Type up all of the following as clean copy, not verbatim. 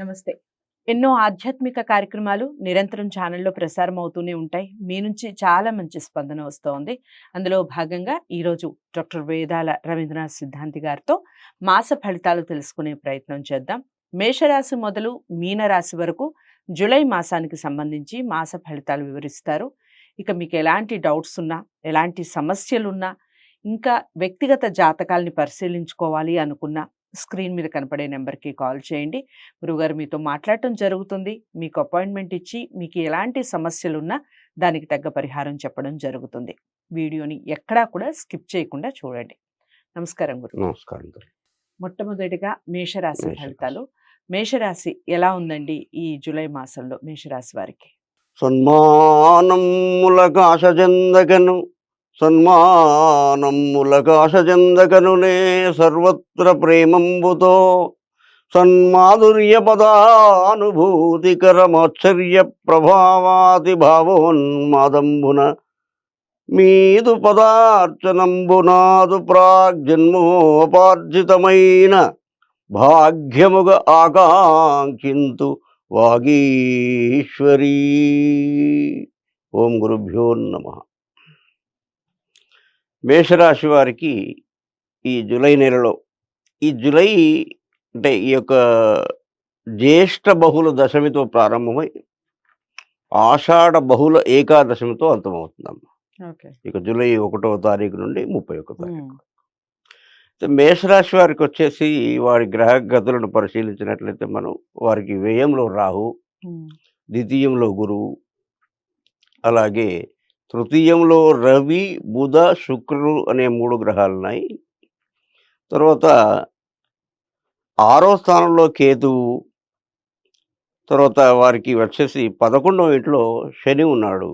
నమస్తే. ఎన్నో ఆధ్యాత్మిక కార్యక్రమాలు నిరంతరం ఛానల్‌లో ప్రసారం అవుతూనే ఉంటాయి. మీ నుంచి చాలా మంచి స్పందన వస్తోంది. అందులో భాగంగా ఈరోజు డాక్టర్ వేదాల రవీంద్రనాథ్ సిద్ధాంతి గారితో మాస ఫలితాలు తెలుసుకునే ప్రయత్నం చేద్దాం. మేషరాశి మొదలు మీనరాశి వరకు జూలై మాసానికి సంబంధించి మాస ఫలితాలు వివరిస్తారు. ఇక మీకు ఎలాంటి డౌట్స్ ఉన్నా, ఎలాంటి సమస్యలున్నా, ఇంకా వ్యక్తిగత జాతకాల్ని పరిశీలించుకోవాలి అనుకున్నా స్క్రీన్ మీద కనపడే నెంబర్‌కి కాల్ చేయండి. గురువుగారు మీతో మాట్లాడటం జరుగుతుంది. మీకు అపాయింట్మెంట్ ఇచ్చి మీకు ఎలాంటి సమస్యలున్నా దానికి తగ్గ పరిహారం చెప్పడం జరుగుతుంది. వీడియోని ఎక్కడా కూడా స్కిప్ చేయకుండా చూడండి. నమస్కారం గురువు. నమస్కారం. మొట్టమొదటిగా మేషరాశి మేషరాశి. ఫలితాలు. మేషరాశి ఎలా ఉందండి ఈ జూలై మాసంలో మేషరాశి వారికి? సన్మానములకాశజందగను సన్మానములకాశజందగనునే సర్వత్ర ప్రేమంబుతో సన్మాధుర్య పదానుభూతికరమాశ్చర్య ప్రభావాతి భావోన్మాదంబున మీదు పదార్చనంబునాదు ప్రాగ్జన్మోపార్జితమైన భాగ్యముగ ఆకాంక్షింతు వాగీశ్వరీ. ఓం గురుభ్యో నమః. మేషరాశి వారికి ఈ జూలై నెలలో, ఈ జూలై అంటే ఈ యొక్క జ్యేష్ఠ బహుళ దశమితో ప్రారంభమై ఆషాఢ బహుళ ఏకాదశమితో అంతమవుతుందమ్మా. ఓకే. ఇక జూలై 1వ తారీఖు నుండి 31వ తారీఖు. మేషరాశి వారికి వచ్చేసి వారి గ్రహ గతులను పరిశీలించినట్లయితే మనం వారికి వ్యయంలో రాహు, ద్వితీయంలో గురువు, అలాగే తృతీయంలో రవి, బుధ, శుక్రుడు అనే 3 గ్రహాలు ఉన్నాయి. తర్వాత 6వ స్థానంలో కేతువు, తర్వాత వారికి వచ్చేసి 11వ ఇంట్లో శని ఉన్నాడు.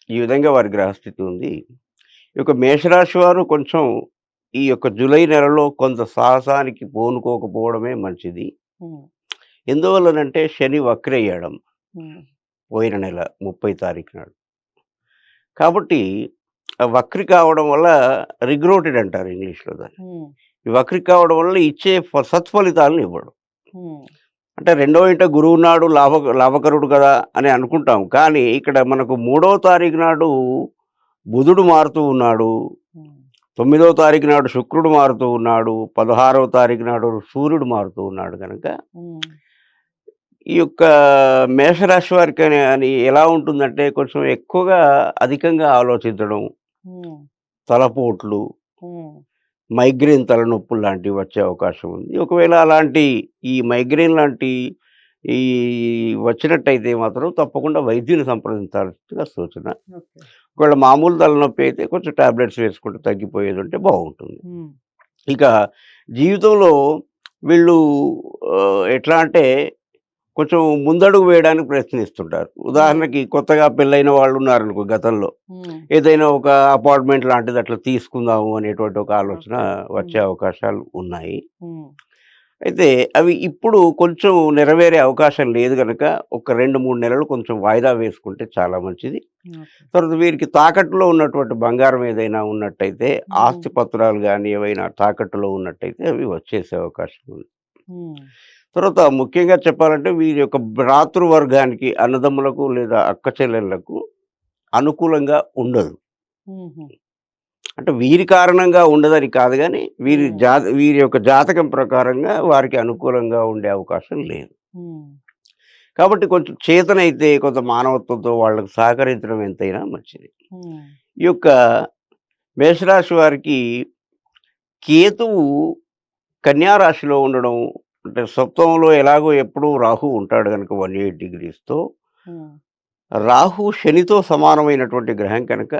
ఈ విధంగా వారి గ్రహస్థితి ఉంది. ఈ యొక్క మేషరాశి వారు కొంచెం ఈ యొక్క జూలై నెలలో కొంత సాహసానికి పూనుకోకపోవడమే మంచిది. ఎందువల్లనంటే శని వక్రయ్యాడం పోయిన నెల 30 తారీఖు నాడు. కాబట్టి వక్రి కావడం వల్ల రిగ్రోటెడ్ అంటారు ఇంగ్లీష్లో దాన్ని. ఈ వక్రి కావడం వల్ల ఇచ్చే సత్ఫలితాలను ఇవ్వడం. అంటే 2వ ఇంట గురువు నాడు లాభకరుడు కదా అని అనుకుంటాం. కానీ ఇక్కడ మనకు 3వ తారీఖు నాడు బుధుడు మారుతూ ఉన్నాడు, 9వ తారీఖు నాడు శుక్రుడు మారుతూ ఉన్నాడు, 16వ తారీఖు నాడు సూర్యుడు మారుతూ ఉన్నాడు. కనుక ఈ యొక్క మేషరాశి వారికి అని ఎలా ఉంటుందంటే కొంచెం ఎక్కువగా అధికంగా ఆలోచించడం, తలపోట్లు, మైగ్రేన్ తలనొప్పులు లాంటివి వచ్చే అవకాశం ఉంది. ఒకవేళ అలాంటి ఈ మైగ్రేన్ లాంటి ఈ వచ్చినట్టయితే మాత్రం తప్పకుండా వైద్యుని సంప్రదించాల్సిన సూచన. ఒకవేళ మామూలు తలనొప్పి అయితే కొంచెం టాబ్లెట్స్ వేసుకుంటే తగ్గిపోయేది ఉంటే బాగుంటుంది. ఇక జీవితంలో వీళ్ళు ఎట్లా అంటే కొంచెం ముందడుగు వేయడానికి ప్రయత్నిస్తుంటారు. ఉదాహరణకి కొత్తగా పెళ్ళైన వాళ్ళు ఉన్నారనుకో, గతంలో ఏదైనా ఒక అపార్ట్మెంట్ లాంటిది అట్లా తీసుకుందాము అనేటువంటి ఒక ఆలోచన వచ్చే అవకాశాలు ఉన్నాయి. అయితే అవి ఇప్పుడు కొంచెం నెరవేరే అవకాశం లేదు కనుక ఒక 2-3 నెలలు కొంచెం వాయిదా వేసుకుంటే చాలా మంచిది. తర్వాత వీరికి తాకట్టులో ఉన్నటువంటి బంగారం ఏదైనా ఉన్నట్టయితే, ఆస్తి పత్రాలు కానీ ఏవైనా తాకట్టులో ఉన్నట్టయితే అవి వచ్చేసే అవకాశం ఉంది. తర్వాత ముఖ్యంగా చెప్పాలంటే వీరి యొక్క భ్రాతృవర్గానికి, అన్నదమ్ములకు లేదా అక్క చెల్లెళ్లకు అనుకూలంగా ఉండదు. అంటే వీరి కారణంగా ఉండదని కాదు, కానీ వీరి యొక్క జాతకం ప్రకారంగా వారికి అనుకూలంగా ఉండే అవకాశం లేదు. కాబట్టి కొంచెం చేతనైతే కొంత మానవత్వంతో వాళ్ళకు సహకరించడం ఎంతైనా మంచిది. ఈ యొక్క మేషరాశి వారికి కేతువు కన్యా రాశిలో ఉండడం, అంటే సప్తమంలో ఎలాగో ఎప్పుడూ రాహు ఉంటాడు కనుక 108 డిగ్రీస్తో, రాహు శనితో సమానమైనటువంటి గ్రహం కనుక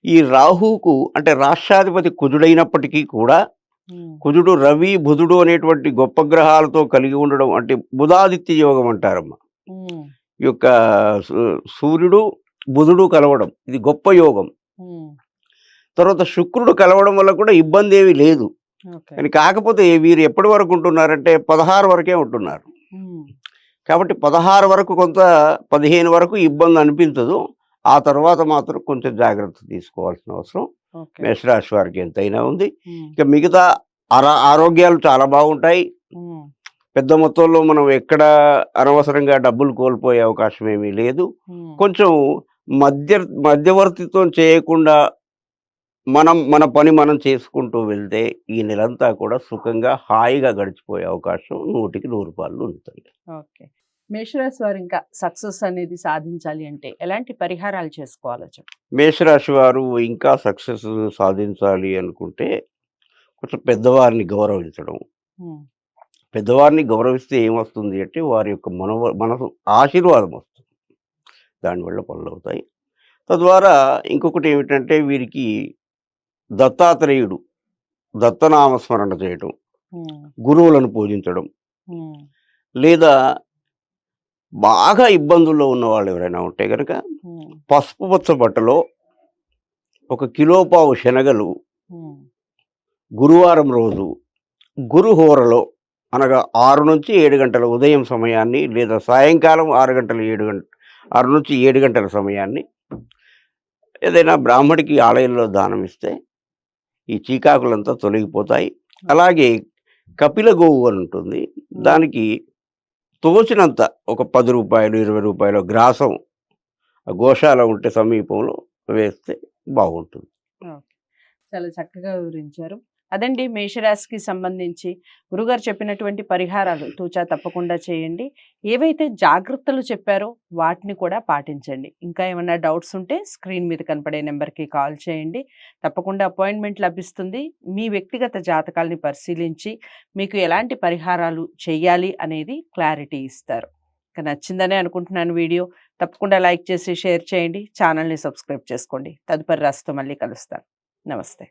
ఈ రాహుకు అంటే రాష్ట్రాధిపతి కుజుడైనప్పటికీ కూడా కుజుడు, రవి, బుధుడు అనేటువంటి గొప్ప గ్రహాలతో కలిగి ఉండడం అంటే బుధాదిత్య యోగం అంటారమ్మా. ఈ యొక్క సూర్యుడు, బుధుడు కలవడం ఇది గొప్ప యోగం. తర్వాత శుక్రుడు కలవడం వల్ల కూడా ఇబ్బంది ఏమీ లేదు. కానీ కాకపోతే వీరు ఎప్పటి వరకు ఉంటున్నారంటే 16 వరకే ఉంటున్నారు. కాబట్టి 16 వరకు కొంత, 15 వరకు ఇబ్బంది అనిపించదు. ఆ తర్వాత మాత్రం కొంచెం జాగ్రత్త తీసుకోవాల్సిన అవసరం మేషరాశి వారికి ఎంతైనా ఉంది. ఇక మిగతా ఆరోగ్యాలు చాలా బాగుంటాయి. పెద్ద మొత్తంలో మనం ఎక్కడ అనవసరంగా డబ్బులు కోల్పోయే అవకాశం ఏమీ లేదు. కొంచెం మధ్యవర్తిత్వం చేయకుండా మన పని మనం చేసుకుంటూ వెళ్తే ఈ నెలంతా కూడా సుఖంగా, హాయిగా గడిచిపోయే అవకాశం 100కి 100 ఉంటుంది. ఓకే. మేషరాశి వారు ఇంకా సక్సెస్ అనేది సాధించాలి అంటే ఎలాంటి పరిహారాలు చేసుకోవాలో చెప్పండి? మేషరాశి వారు ఇంకా సక్సెస్ సాధించాలి అనుకుంటే కొంచెం పెద్దవారిని గౌరవించడం. హ్మ్. పెద్దవారిని గౌరవిస్తే ఏమొస్తుంది అంటే వారి యొక్క మనసు ఆశీర్వాదం వస్తుంది. దానివల్ల పనులవుతాయి. తద్వారా ఇంకొకటి ఏమిటంటే వీరికి దత్తాత్రేయుడు, దత్తనామస్మరణ చేయటం, హ్మ్. గురువులను పూజించడం, హ్మ్. లేదా బాగా ఇబ్బందుల్లో ఉన్నవాళ్ళు ఎవరైనా ఉంటే గనక హ్మ్. పసుపు పచ్చ బట్టలో 1 కిలోపావు శనగలు హ్మ్. గురువారం రోజు గురుహోరలో అనగా 6-7 గంటల ఉదయం సమయాన్ని లేదా సాయంకాలం 6 గంటల సమయాన్ని ఏదైనా బ్రాహ్మడికి ఆలయంలో దానం ఇస్తే ఈ చీకాకులంతా తొలగిపోతాయి. అలాగే కపిల గోవు అని ఉంటుంది. దానికి తోచినంత ఒక రూ. 10, రూ. 20 గ్రాసం గోశాల ఉంటే సమీపంలో వేస్తే బాగుంటుంది. ఓకే. చాలా చక్కగా వివరించారు. అదండి మేషరాశికి సంబంధించి గురుగారు చెప్పినటువంటి పరిహారాలు తూచా తప్పకుండా చేయండి. ఏవైతే జాగ్రత్తలు చెప్పారో వాటిని కూడా పాటించండి. ఇంకా ఏమన్నా డౌట్స్ ఉంటే స్క్రీన్ మీద కనపడే నెంబర్‌కి కాల్ చేయండి. తప్పకుండా అపాయింట్మెంట్ లభిస్తుంది. మీ వ్యక్తిగత జాతకాల్ని పరిశీలించి మీకు ఎలాంటి పరిహారాలు చేయాలి అనేది క్లారిటీ ఇస్తారు. ఇక నచ్చిందనే అనుకుంటున్నాను వీడియో. తప్పకుండా లైక్ చేసి షేర్ చేయండి. ఛానల్‌ని సబ్స్క్రైబ్ చేసుకోండి. తదుపరి రాశితో మళ్ళీ కలుస్తాను. నమస్తే.